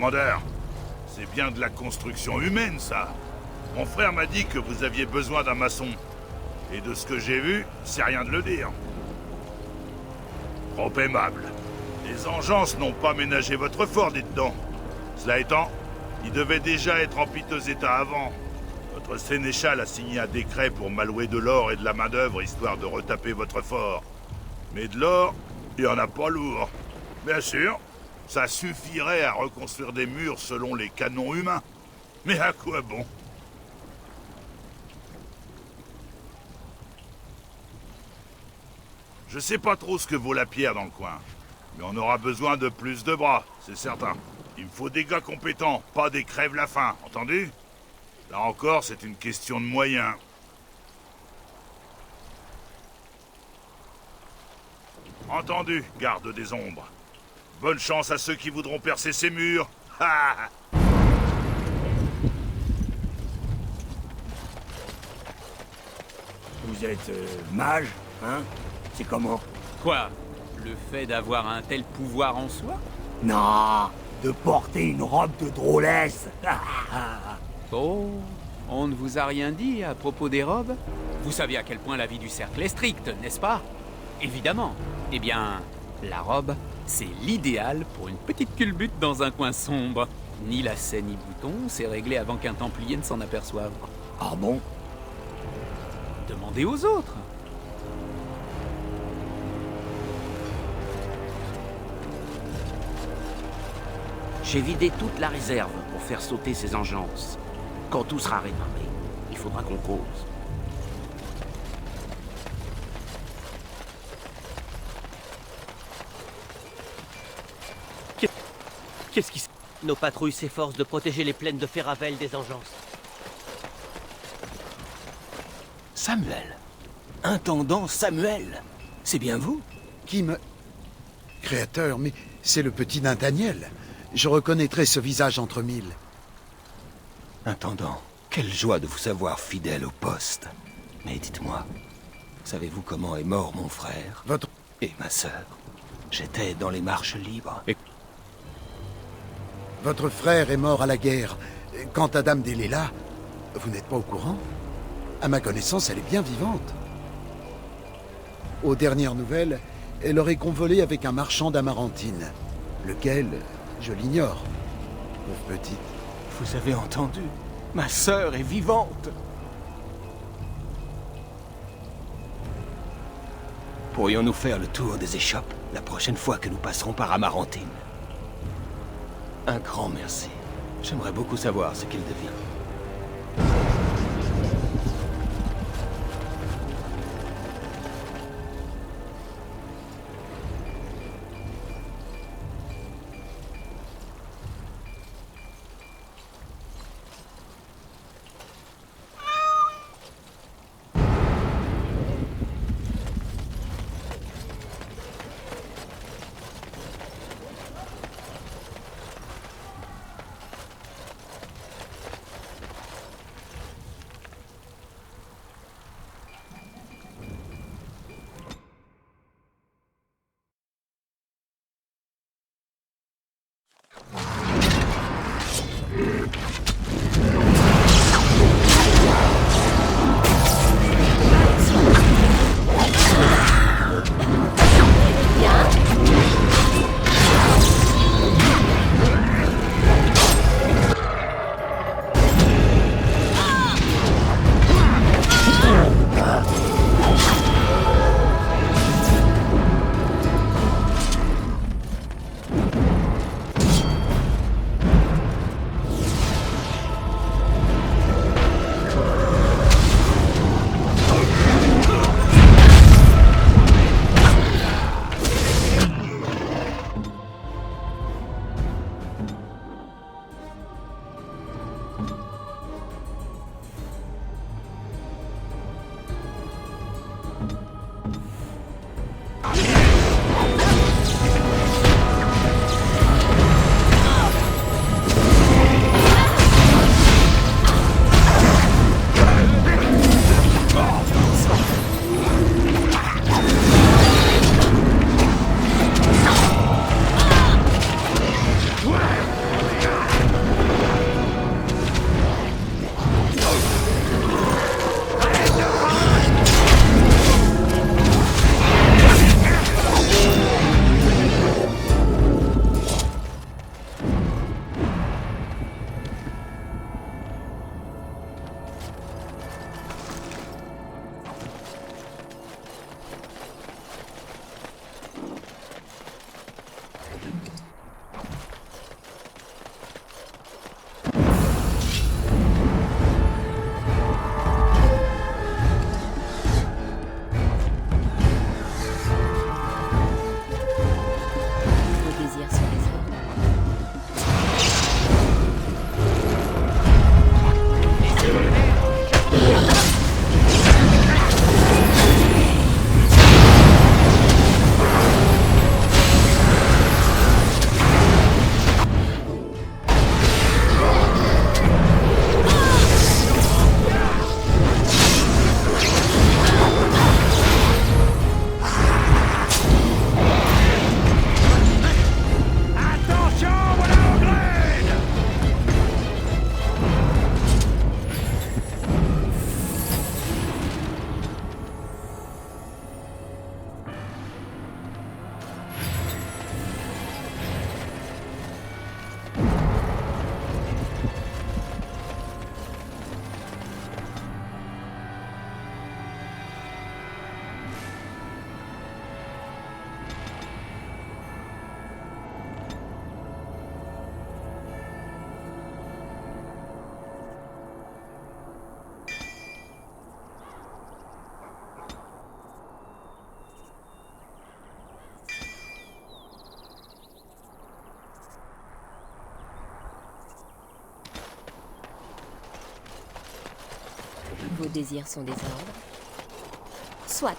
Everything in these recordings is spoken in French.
Commandeur, c'est bien de la construction humaine, ça. Mon frère m'a dit que vous aviez besoin d'un maçon. Et de ce que j'ai vu, c'est rien de le dire. Trop aimable. Les engences n'ont pas ménagé votre fort, dites-donc. Cela étant, il devait déjà être en piteux état avant. Votre sénéchal a signé un décret pour m'allouer de l'or et de la main-d'œuvre histoire de retaper votre fort. Mais de l'or, il n'y en a pas lourd. Bien sûr, ça suffirait à reconstruire des murs selon les canons humains. Mais à quoi bon? Je sais pas trop ce que vaut la pierre dans le coin. Mais on aura besoin de plus de bras, c'est certain. Il me faut des gars compétents, pas des crèves-la-faim, entendu? Là encore, c'est une question de moyens. Entendu, garde des ombres. Bonne chance à ceux qui voudront percer ces murs. Ha! Vous êtes mage, hein? C'est comment? Quoi? Le fait d'avoir un tel pouvoir en soi? Non, de porter une robe de drôlesse. Oh, on ne vous a rien dit à propos des robes? Vous savez à quel point la vie du cercle est stricte, n'est-ce pas? Évidemment. Eh bien, la robe, c'est l'idéal pour une petite culbute dans un coin sombre. Ni lacet ni bouton, c'est réglé avant qu'un templier ne s'en aperçoive. Ah bon? Demandez aux autres. J'ai vidé toute la réserve pour faire sauter ces engences. Quand tout sera réparé, il faudra qu'on cause. Qu'est-ce qui se... Nos patrouilles s'efforcent de protéger les plaines de Féravel des engences. Samuel. Intendant Samuel. C'est bien vous? Qui me... Créateur, mais c'est le petit Nathaniel. Je reconnaîtrai ce visage entre mille. Intendant, quelle joie de vous savoir fidèle au poste. Mais dites-moi, savez-vous comment est mort mon frère? Votre... Et ma sœur? J'étais dans les marches libres. Et... Votre frère est mort à la guerre. Quant à Dame Delela, vous n'êtes pas au courant? À ma connaissance, elle est bien vivante. Aux dernières nouvelles, elle aurait convolé avec un marchand d'Amarantine. Lequel, je l'ignore. Pauvre petite. Vous avez entendu? Ma sœur est vivante. Pourrions-nous faire le tour des échoppes la prochaine fois que nous passerons par Amarantine? Un grand merci. J'aimerais beaucoup savoir ce qu'il devient. désirs sont des ordres. Soit.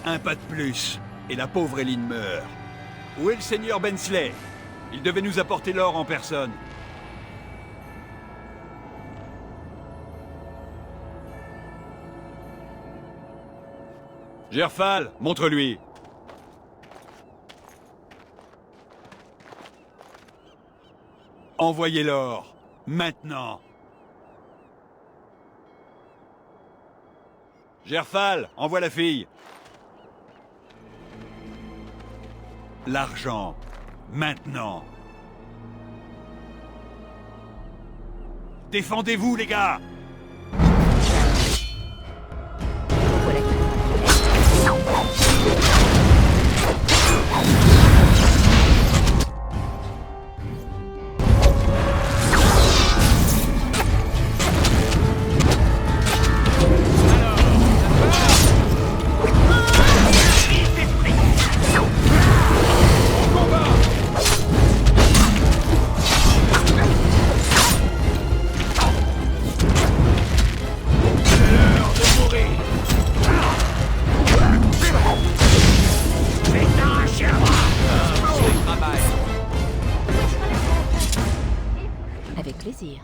Un pas de plus, et la pauvre Eileen meurt. Où est le seigneur Bensley? Il devait nous apporter l'or en personne. Gerfal, montre-lui. Envoyez l'or, maintenant. Gerfal, envoie la fille. L'argent, maintenant. Défendez-vous, les gars! Avec plaisir.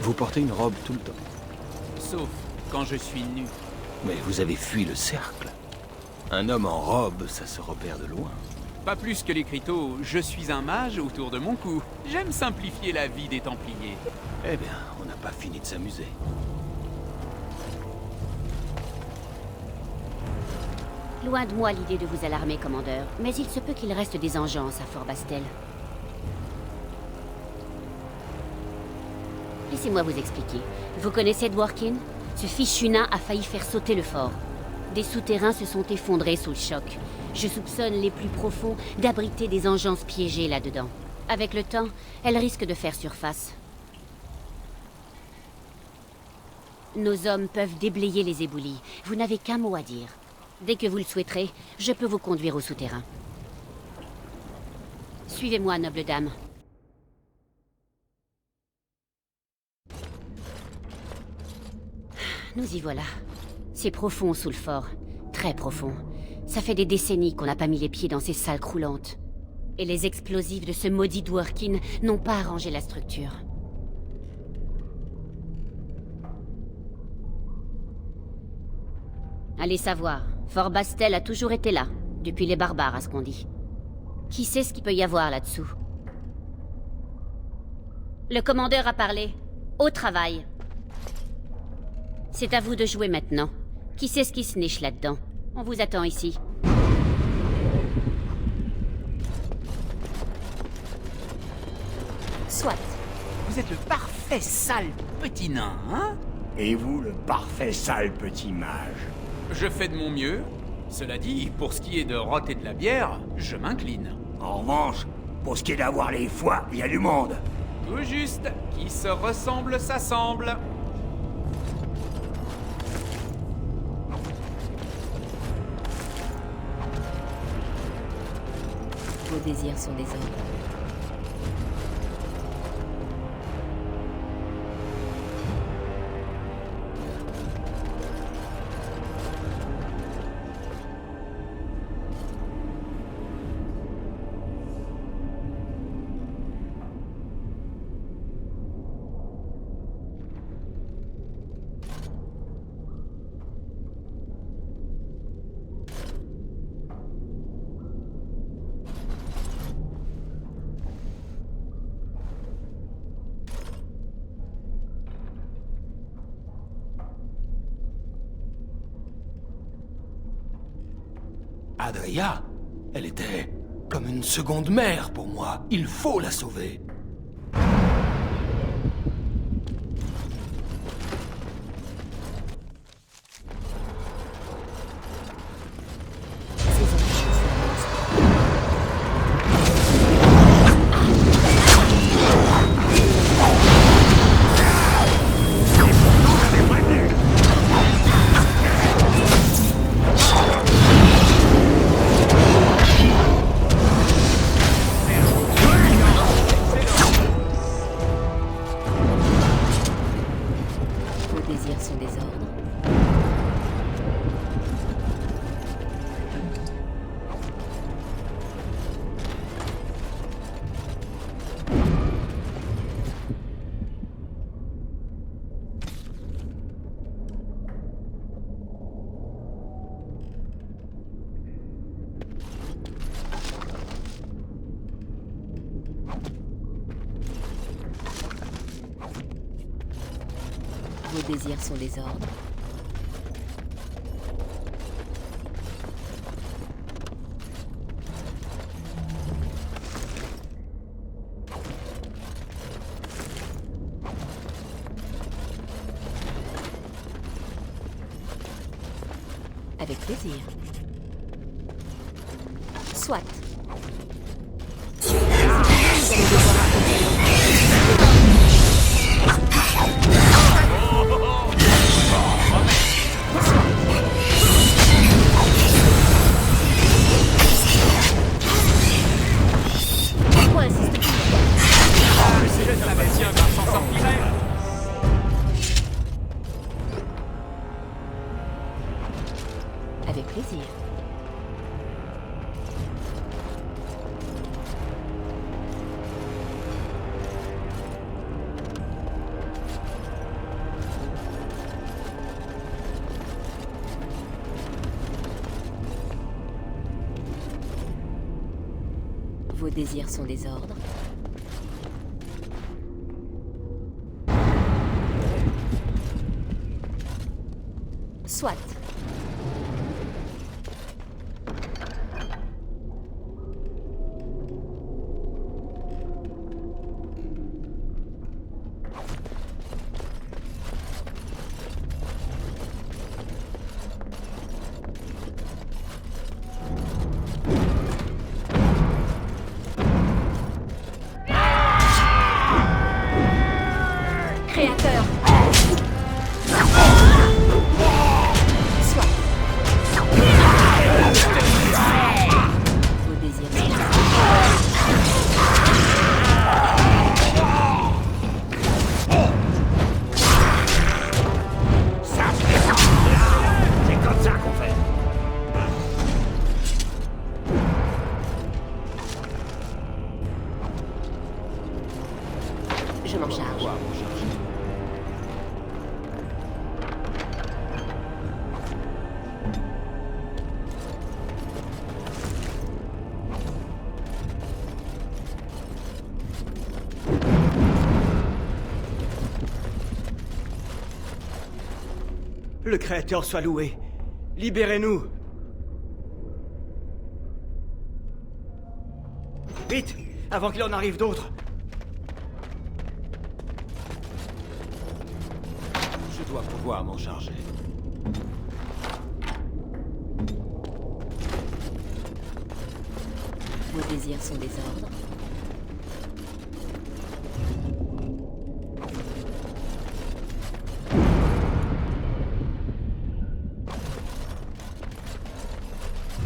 Vous portez une robe tout le temps. Sauf quand je suis nu. Mais vous avez fui le cercle. Un homme en robe, ça se repère de loin. Pas plus que l'écriteau, je suis un mage autour de mon cou. J'aime simplifier la vie des Templiers. Eh bien, on n'a pas fini de s'amuser. Loin de moi l'idée de vous alarmer, commandeur, mais il se peut qu'il reste des engences à Fort Bastel. Laissez-moi vous expliquer. Vous connaissez Dworkin? Ce fichu nain a failli faire sauter le fort. Des souterrains se sont effondrés sous le choc. Je soupçonne les plus profonds d'abriter des engences piégées là-dedans. Avec le temps, elles risquent de faire surface. Nos hommes peuvent déblayer les éboulis. Vous n'avez qu'un mot à dire. Dès que vous le souhaiterez, je peux vous conduire au souterrain. Suivez-moi, noble dame. Nous y voilà. C'est profond sous le fort. Très profond. Ça fait des décennies qu'on n'a pas mis les pieds dans ces salles croulantes. Et les explosifs de ce maudit Dworkin n'ont pas arrangé la structure. Allez savoir, Fort Bastel a toujours été là, depuis les barbares à ce qu'on dit. Qui sait ce qu'il peut y avoir là-dessous? Le commandeur a parlé. Au travail. C'est à vous de jouer maintenant. Qui sait ce qui se niche là-dedans? On vous attend ici. Soit. Vous êtes le parfait sale petit nain, hein? Et vous, le parfait sale petit mage. Je fais de mon mieux. Cela dit, pour ce qui est de rot et de la bière, je m'incline. En revanche, pour ce qui est d'avoir les foies, il y a du monde. Tout juste, qui se ressemble s'assemble. Vos désirs sont des ordres. Adria, elle était comme une seconde mère pour moi. Il faut la sauver. Vos désirs sont des ordres. Avec plaisir. Soit. Avec plaisir. Vos désirs sont des ordres. Soit. Créateur. Soit. Vos désirs. C'est comme ça qu'on fait. Je m'en charge. Le Créateur soit loué. Libérez-nous. Vite, avant qu'il en arrive d'autres. Je dois pouvoir m'en charger. Vos désirs sont des ordres.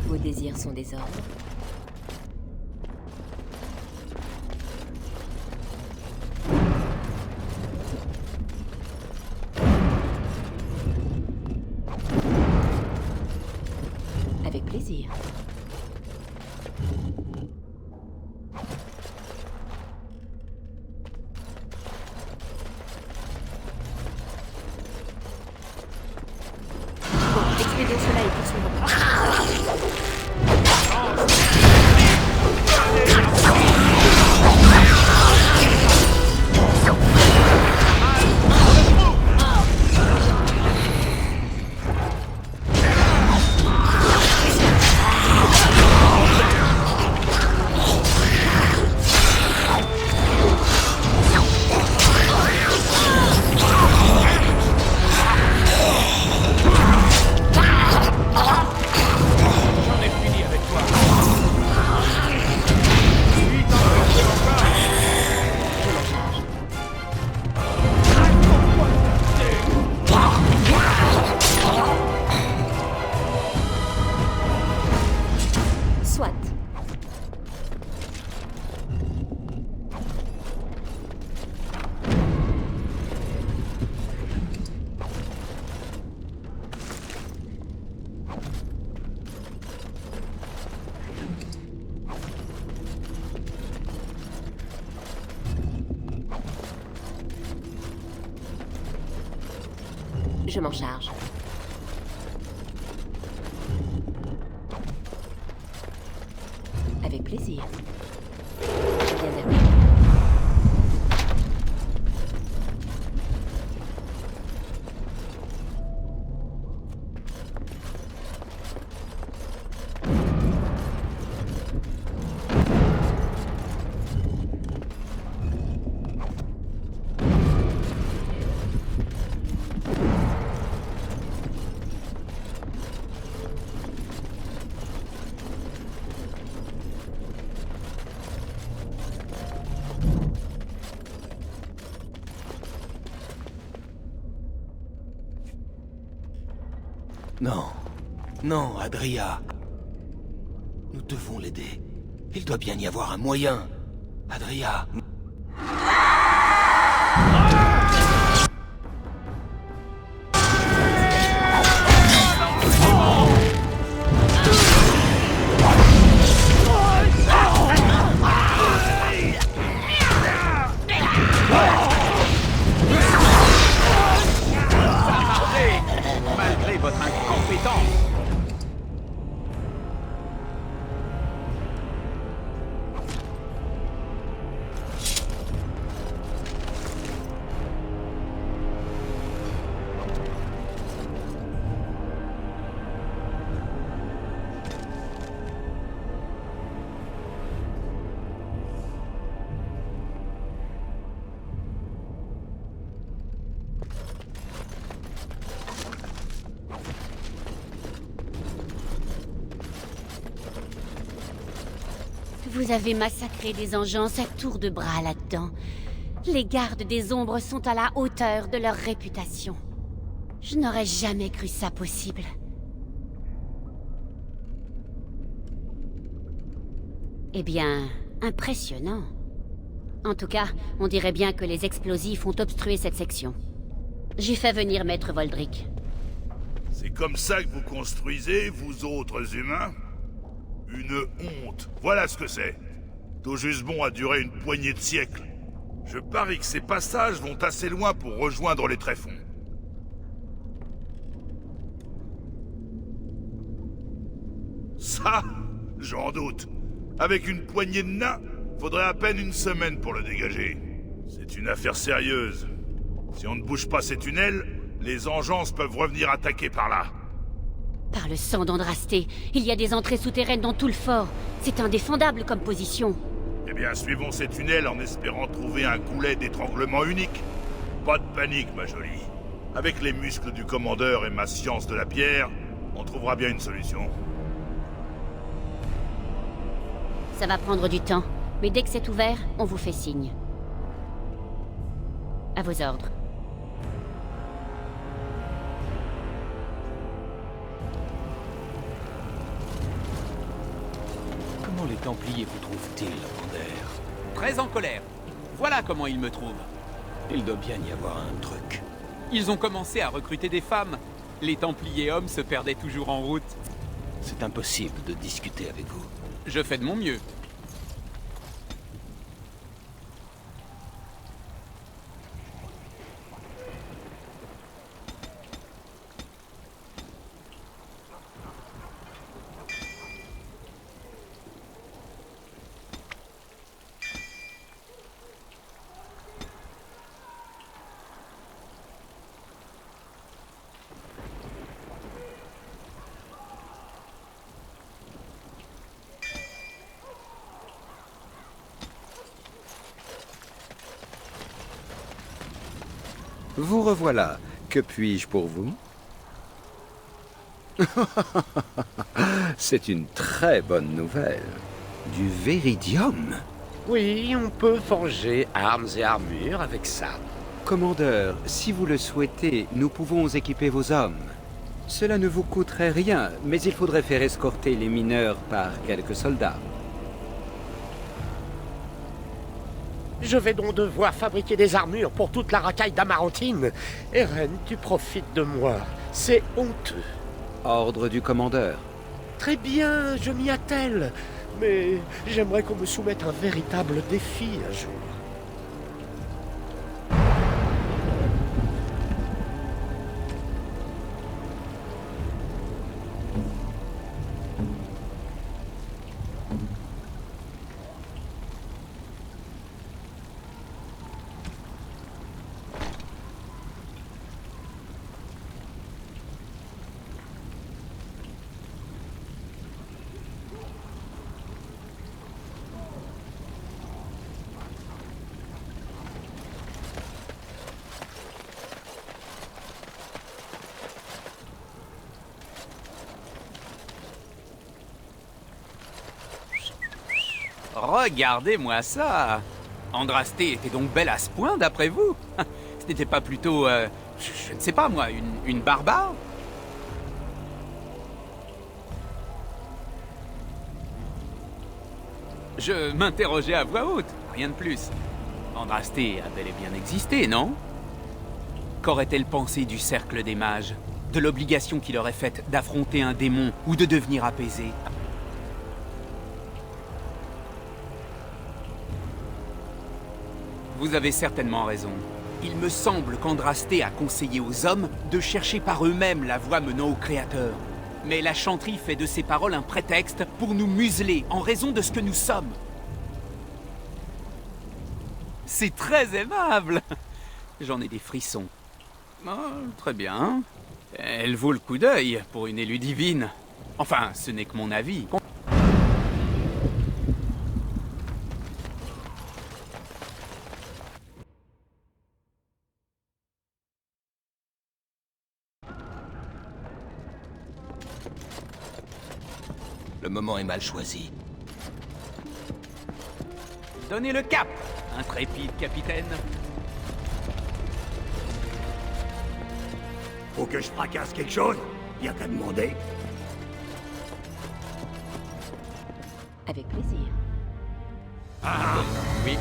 Vos désirs sont des ordres. Avec plaisir. Bon, expédions cela et poursuivons. Soit. Je m'en charge. Avec plaisir. Bien d'accord. Non. Non, Adria. Nous devons l'aider. Il doit bien y avoir un moyen. Adria. Malgré votre incompétence. Vous avez massacré des engeances à tour de bras là-dedans. Les gardes des ombres sont à la hauteur de leur réputation. Je n'aurais jamais cru ça possible. Eh bien, impressionnant. En tout cas, on dirait bien que les explosifs ont obstrué cette section. J'ai fait venir Maître Voldrick. C'est comme ça que vous construisez, vous autres humains? Une honte, voilà ce que c'est. Tout juste bon a duré une poignée de siècles. Je parie que ces passages vont assez loin pour rejoindre les tréfonds. Ça, j'en doute. Avec une poignée de nains, faudrait à peine une semaine pour le dégager. C'est une affaire sérieuse. Si on ne bouge pas ces tunnels, les engeances peuvent revenir attaquer par là. Par le sang d'Andrasté, il y a des entrées souterraines dans tout le fort. C'est indéfendable comme position. Eh bien, suivons ces tunnels en espérant trouver un goulet d'étranglement unique. Pas de panique, ma jolie. Avec les muscles du commandeur et ma science de la pierre, on trouvera bien une solution. Ça va prendre du temps, mais dès que c'est ouvert, on vous fait signe. À vos ordres. Comment les Templiers vous trouvent-ils, Commander? Très en colère. Voilà comment ils me trouvent. Il doit bien y avoir un truc. Ils ont commencé à recruter des femmes. Les Templiers hommes se perdaient toujours en route. C'est impossible de discuter avec vous. Je fais de mon mieux. Vous revoilà. Que puis-je pour vous? C'est une très bonne nouvelle. Du véridium? Oui, on peut forger armes et armures avec ça. Commandeur, si vous le souhaitez, nous pouvons équiper vos hommes. Cela ne vous coûterait rien, mais il faudrait faire escorter les mineurs par quelques soldats. Je vais donc devoir fabriquer des armures pour toute la racaille d'Amarantine. Eren, tu profites de moi. C'est honteux. Ordre du commandeur. Très bien, je m'y attelle. Mais j'aimerais qu'on me soumette un véritable défi un jour. Regardez-moi ça! Andrasté était donc belle à ce point, d'après vous? Ce n'était pas plutôt, je ne sais pas moi, une barbare? Je m'interrogeais à voix haute, rien de plus. Andrasté a bel et bien existé, non? Qu'aurait-elle pensé du cercle des mages? De l'obligation qu'il aurait faite d'affronter un démon ou de devenir apaisé? Vous avez certainement raison. Il me semble qu'Andrasté a conseillé aux hommes de chercher par eux-mêmes la voie menant au Créateur. Mais la chanterie fait de ces paroles un prétexte pour nous museler en raison de ce que nous sommes. C'est très aimable. J'en ai des frissons. Oh, très bien. Elle vaut le coup d'œil pour une élue divine. Enfin, ce n'est que mon avis. Le moment est mal choisi. Donnez le cap, intrépide capitaine. Faut que je fracasse quelque chose? Y a qu'à demander. Avec plaisir. Oui.